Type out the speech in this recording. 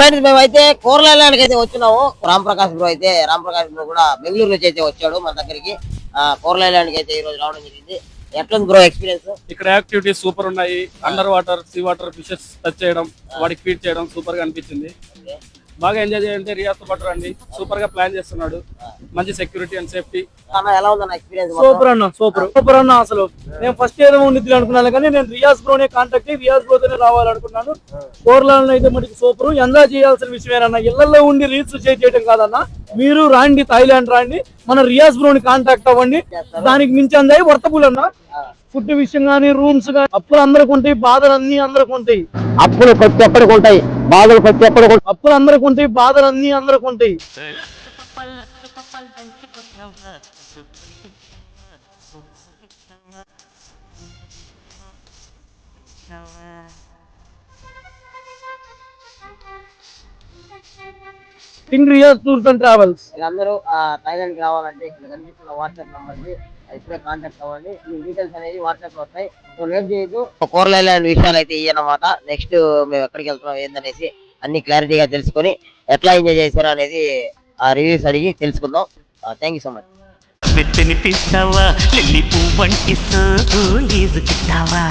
Friends మేమైతే కోరలాండ్కి అయితే వచ్చినాము. రాంప్రకాష్ బ్రో కూడా బెంగళూరు నుంచి అయితే వచ్చాడు మన దగ్గరికి. కోరలాండ్కి అయితే ఈ రోజు రావడం జరిగింది. ఎట్లుంది బ్రో ఎక్స్పీరియన్స్? ఇక్కడ యాక్టివిటీస్ సూపర్ ఉన్నాయి. Under water, sea water fishes touch చేయడం, వాటికి ఫీడ్ చేయడం సూపర్ గా అనిపించింది. బాగా ఎంజాయ్ చేయాలంటే రియాజ్ తో పాటు రండి. సూపర్ గా ప్లాన్ చేస్తున్నాడు. మంచి సెక్యూరిటీ అండ్ సేఫ్టీ. ఎలా ఉందన్న ఎక్స్పీరియన్స్? సూపర్ అన్న. అసలు నేను ఫస్ట్ ఇయర్ ఉండిద్ది అనుకున్నాను, కానీ నేను రియాజ్ బ్రోనే కాంటాక్ట్ అయ్యి రియాజ్ బ్రోతోనే రావాలనుకున్నాను. కోర్లాండ్ అయితే మనకి సూపర్. ఎంజాయ్ చేయాల్సిన విషయమేనన్న. ఇళ్లలో ఉండి రీల్స్ చేయడం కాదన్న. మీరు రాండి, థాయిలాండ్ రాండి, మన రియాజ్ బ్రోని కాంటాక్ట్ అవ్వండి. దానికి మించి అందాయి వర్తబుల్ అన్న. ఫుడ్ విషయం కానీ, రూమ్స్ కానీ, అప్పులు అందరికి ఉంటాయి, బాధలు అన్ని అందరికి ఉంటాయి. అప్పులు ప్రతి ఒక్కరికి ఉంటాయి, బాధలు ప్రతి ఒక్కరికి. అప్పులు అందరికి ఉంటాయి, బాధలు అన్ని అందరికి ఉంటాయి. Riyaz tours and travels. అందరూ థాయిలాండ్ కి రావాలంటే ఇక్కడ కనిపిస్తున్న వాట్సాప్ నంబర్ ఇప్పుడే కాంటాక్ట్ అవ్వండి. మీ డీటెయిల్స్ అనేది వాట్సాప్ లో వస్తాయి. లేట్ చేయదు. కోరలాండ్ విషయాలు అయితే ఇయ్యనమాట. నెక్స్ట్ మేము ఎక్కడికి వెళ్తున్నాం ఏందనేసి అన్ని క్లారిటీగా తెలుసుకొని ఎట్లా ఎంజాయ్ చేశారో అనేది ఆ రివ్యూస్ అడిగి తెలుసుకుందాం. Thank you so much. వెచ్చని పిస్తావా, లిల్లీ పువ్వంటి సోకు లీజుకిస్తావా?